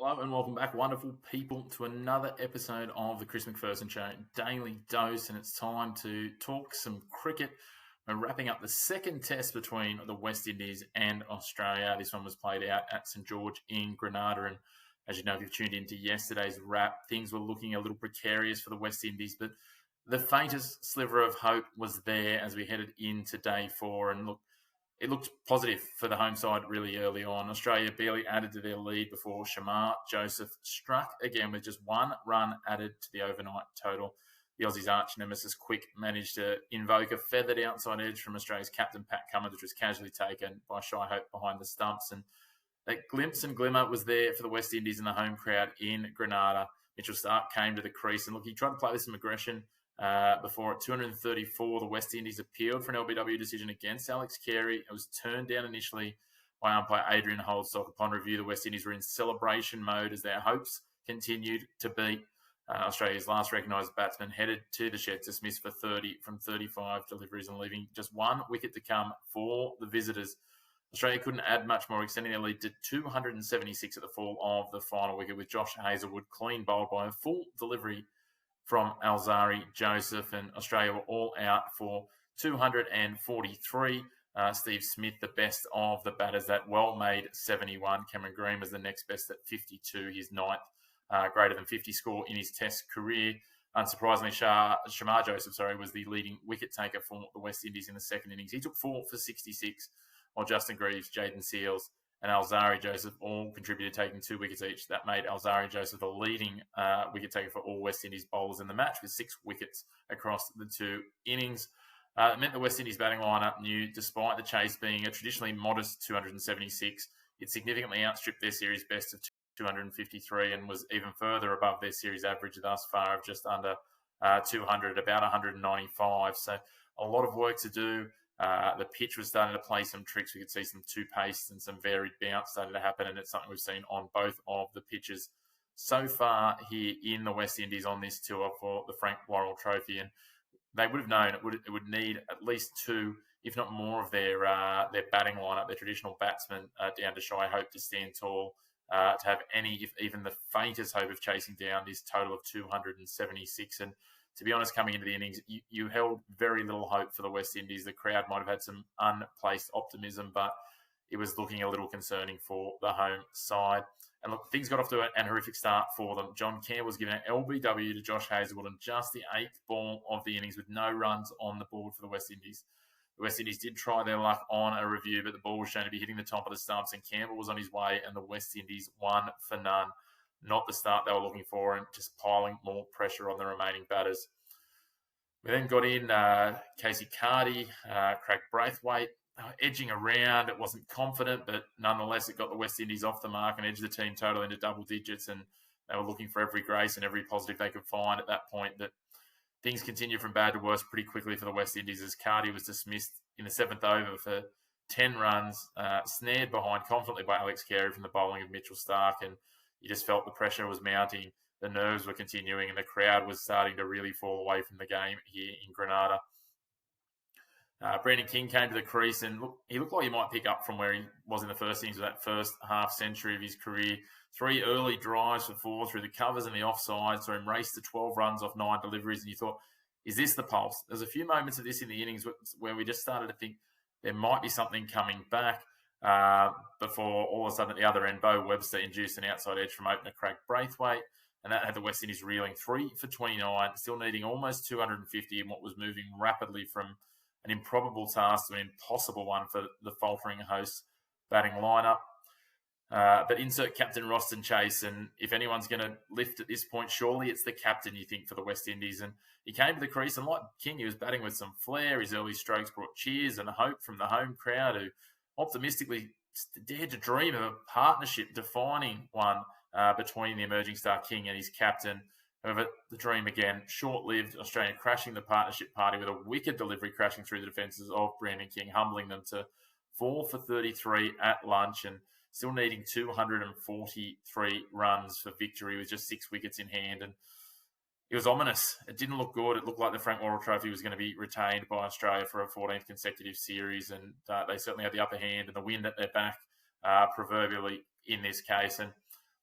Hello and welcome back, wonderful people, to another episode of the Chris McPherson Show Daily Dose, and it's time to talk some cricket. We're wrapping up the second test between the West Indies and Australia. This one was played out at St George in Grenada, and as you know, if you've tuned into yesterday's wrap, things were looking a little precarious for the West Indies, but the faintest sliver of hope was there as we headed into day four, and look, it looked positive for the home side really early on. Australia barely added to their lead before Shamar Joseph struck again with just one run added to the overnight total. The Aussies' arch nemesis Quick managed to invoke a feathered outside edge from Australia's captain Pat Cummins, which was casually taken by Shy Hope behind the stumps. And that glimpse and glimmer was there for the West Indies and the home crowd in Grenada. Mitchell Starc came to the crease and look, he tried to play with some aggression. Before at 234, the West Indies appealed for an LBW decision against Alex Carey. It was turned down initially by umpire Adrian Holdstock. Upon review, the West Indies were in celebration mode as their hopes continued to beat. Australia's last recognised batsman headed to the shed to dismiss for 30 from 35 deliveries and leaving just one wicket to come for the visitors. Australia couldn't add much more, extending their lead to 276 at the fall of the final wicket, with Josh Hazlewood clean bowled by a full delivery from Alzari Joseph, and Australia were all out for 243. Steve Smith, the best of the batters, that well-made 71. Cameron Green was the next best at 52, his ninth greater than 50 score in his Test career. Unsurprisingly, Shamar Joseph, was the leading wicket taker for the West Indies in the second innings. He took 4 for 66, while Justin Greaves, Jaden Seals, and Alzari Joseph all contributed, taking 2 wickets each. That made Alzari Joseph the leading wicket taker for all West Indies bowlers in the match, with 6 wickets across the 2 innings. It meant the West Indies batting lineup knew, despite the chase being a traditionally modest 276, it significantly outstripped their series best of 253 and was even further above their series average thus far of just under 200, about 195. So a lot of work to do. The pitch was starting to play some tricks. We could see some two-pace and some varied bounce starting to happen, and it's something we've seen on both of the pitches so far here in the West Indies on this tour for the Frank Worrell Trophy. And they would have known it would need at least 2, if not more, of their batting lineup, their traditional batsmen, down to Shy Hope to stand tall, to have any, if even the faintest hope of chasing down this total of 276. And to be honest, coming into the innings, you held very little hope for the West Indies. The crowd might have had some unplaced optimism, but it was looking a little concerning for the home side. And look, things got off to an horrific start for them. John Campbell was given an LBW to Josh Hazlewood on just the 8th ball of the innings with no runs on the board for the West Indies. The West Indies did try their luck on a review, but the ball was shown to be hitting the top of the stumps, and Campbell was on his way, and the West Indies 1 for none. Not the start they were looking for, and just piling more pressure on the remaining batters. We then got in Casey Carty, Craig Braithwaite, edging around. It wasn't confident, but nonetheless, it got the West Indies off the mark and edged the team total into double digits, and they were looking for every grace and every positive they could find at that point. That things continued from bad to worse pretty quickly for the West Indies as Carty was dismissed in the 7th over for 10 runs, snared behind confidently by Alex Carey from the bowling of Mitchell Starc, and you just felt the pressure was mounting, the nerves were continuing, and the crowd was starting to really fall away from the game here in Grenada. Brandon King came to the crease, and he looked like he might pick up from where he was in the first innings of that first half century of his career. 3 early drives for 4 through the covers and the offside, so him raced to 12 runs off 9 deliveries, and you thought, is this the pulse? There's a few moments of this in the innings where we just started to think there might be something coming back, before all of a sudden at the other end, Bo Webster induced an outside edge from opener Craig Braithwaite, and that had the West Indies reeling 3 for 29, still needing almost 250 in what was moving rapidly from an improbable task to an impossible one for the faltering hosts batting lineup. But insert Captain Roston Chase, and if anyone's going to lift at this point, surely it's the captain, you think, for the West Indies. And he came to the crease, and like King, he was batting with some flair. His early strokes brought cheers and hope from the home crowd, who optimistically dared to dream of a partnership, defining one between the emerging star King and his captain. However, the dream again, short-lived, Australia crashing the partnership party with a wicked delivery crashing through the defences of Brandon King, humbling them to 4 for 33 at lunch, and still needing 243 runs for victory with just 6 wickets in hand. And it was ominous. It didn't look good. It looked like the Frank Worrell Trophy was going to be retained by Australia for a 14th consecutive series, and they certainly had the upper hand and the wind at their back, proverbially in this case. And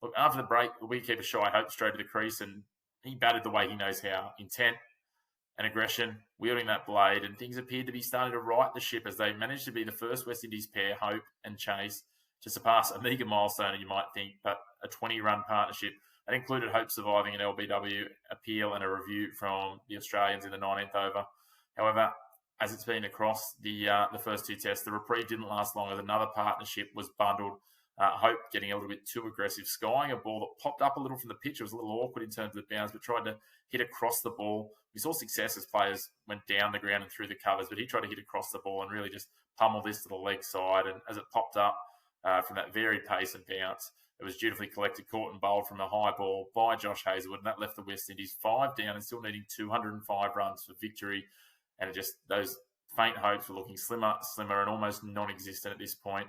look, after the break, the wicketkeeper Shy Hope straight to the crease, and he batted the way he knows how. Intent and aggression, wielding that blade, and things appeared to be starting to right the ship as they managed to be the first West Indies pair, Hope and Chase, to surpass a meagre milestone, you might think, but a 20-run partnership. That included Hope surviving an LBW appeal and a review from the Australians in the 19th over. However, as it's been across the first two tests, the reprieve didn't last long as another partnership was bundled. Hope getting a little bit too aggressive, skying a ball that popped up a little from the pitch. It was a little awkward in terms of the bounce, but tried to hit across the ball. We saw success as players went down the ground and through the covers, but he tried to hit across the ball and really just pummel this to the leg side. And as it popped up from that varied pace and bounce, it was dutifully collected, caught and bowled from a high ball by Josh Hazlewood, and that left the West Indies 5 down and still needing 205 runs for victory. And those faint hopes were looking slimmer, and almost non-existent at this point.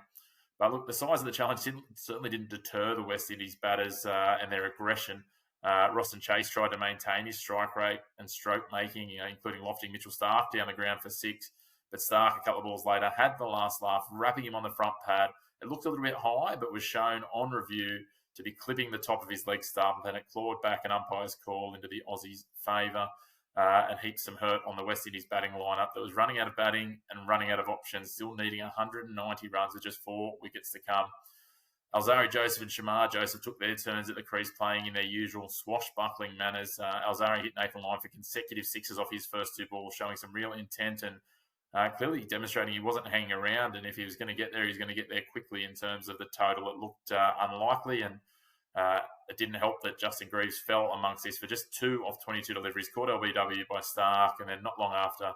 But look, the size of the challenge certainly didn't deter the West Indies batters and their aggression. Ross and Chase tried to maintain his strike rate and stroke making, including lofting Mitchell Starc down the ground for 6. But Starc, a couple of balls later, had the last laugh, wrapping him on the front pad. It looked a little bit high, but was shown on review to be clipping the top of his leg stump, and it clawed back an umpire's call into the Aussies' favour. And heaped some hurt on the West Indies batting lineup that was running out of batting and running out of options, still needing 190 runs with just 4 wickets to come. Alzarri Joseph and Shamar Joseph took their turns at the crease, playing in their usual swashbuckling manners. Alzarri hit Nathan Lyon for consecutive sixes off his first 2 balls, showing some real intent and clearly demonstrating he wasn't hanging around. And if he was going to get there, he's going to get there quickly. In terms of the total, it looked unlikely, and it didn't help that Justin Greaves fell amongst this for just 2 of 22 deliveries, caught LBW by Starc, and then not long after,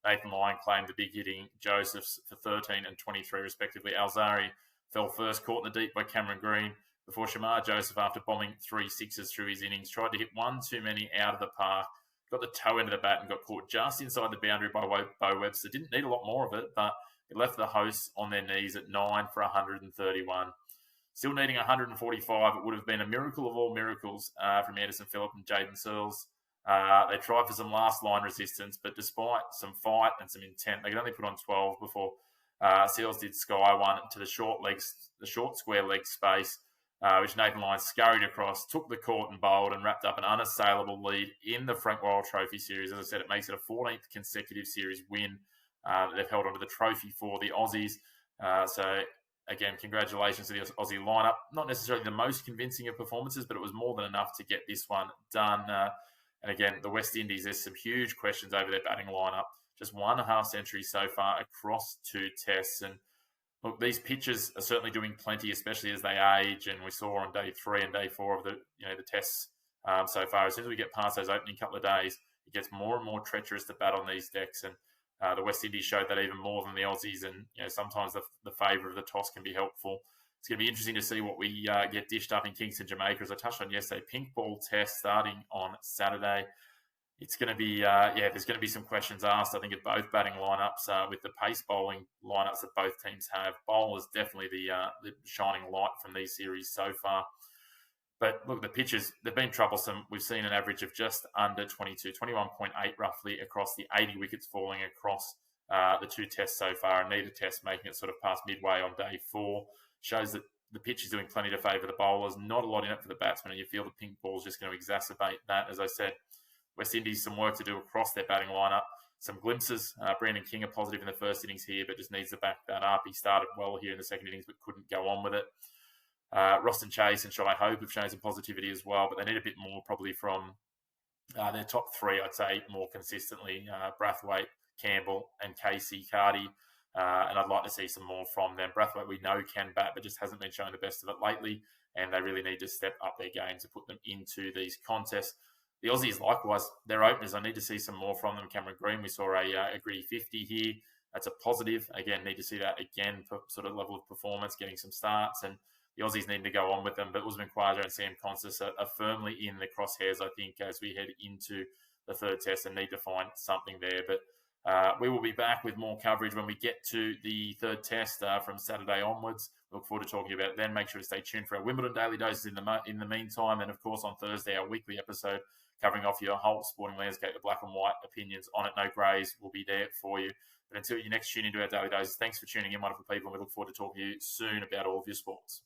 Nathan Lyon claimed the big hitting Josephs for 13 and 23 respectively. Alzarri fell first, caught in the deep by Cameron Green, before Shamar Joseph, after bombing 3 sixes through his innings, tried to hit one too many out of the park, got the toe end of the bat and got caught just inside the boundary by Bo Webster. Didn't need a lot more of it, but it left the hosts on their knees at 9 for 131. Still needing 145, it would have been a miracle of all miracles from Anderson Phillip and Jaden Searles. They tried for some last line resistance, but despite some fight and some intent, they could only put on 12 before Searles did sky one to the short square leg space, which Nathan Lyon scurried across, took the court and bowled, and wrapped up an unassailable lead in the Frank Worrell Trophy Series. As I said, it makes it a 14th consecutive series win that they've held onto the trophy for the Aussies. So again, congratulations to the Aussie lineup. Not necessarily the most convincing of performances, but it was more than enough to get this one done. And again, the West Indies, there's some huge questions over their batting lineup. Just 1.5 centuries so far across 2 tests. And look, these pitchers are certainly doing plenty, especially as they age. And we saw on day 3 and day 4 of the tests so far. As soon as we get past those opening couple of days, it gets more and more treacherous to bat on these decks. And the West Indies showed that even more than the Aussies, and sometimes the favour of the toss can be helpful. It's going to be interesting to see what we get dished up in Kingston, Jamaica. As I touched on yesterday, pink ball test starting on Saturday. It's going to be, there's going to be some questions asked, I think, at both batting lineups with the pace bowling lineups that both teams have. Bowlers definitely the shining light from these series so far. But look, the pitches, they've been troublesome. We've seen an average of just under 22, 21.8 roughly across the 80 wickets falling across the 2 tests so far, and neither test making it sort of past midway on day 4. Shows that the pitch is doing plenty to favour the bowlers. Not a lot in it for the batsmen, and you feel the pink ball is just going to exacerbate that. As I said, West Indies, some work to do across their batting lineup. Some glimpses. Brandon King, a positive in the first innings here, but just needs to back that up. He started well here in the second innings, but couldn't go on with it. Ross and Chase and Shy Hope have shown some positivity as well, but they need a bit more probably from their top 3, I'd say, more consistently. Brathwaite, Campbell and Casey Carty. And I'd like to see some more from them. Brathwaite we know can bat, but just hasn't been showing the best of it lately, and they really need to step up their game to put them into these contests. The Aussies, likewise, their openers, I need to see some more from them. Cameron Green, we saw a gritty 50 here. That's a positive. Again, need to see that again for sort of level of performance, getting some starts, and the Aussies need to go on with them. But Usman Khawaja and Sam Constant are firmly in the crosshairs, I think, as we head into the 3rd test and need to find something there. But we will be back with more coverage when we get to the 3rd test from Saturday onwards. Look forward to talking about it then. Make sure to stay tuned for our Wimbledon Daily Doses in the meantime. And, of course, on Thursday, our weekly episode covering off your whole sporting landscape, the black and white opinions on it. No greys will be there for you. But until you next tune into our Daily Doses, thanks for tuning in, wonderful people. And we look forward to talking to you soon about all of your sports.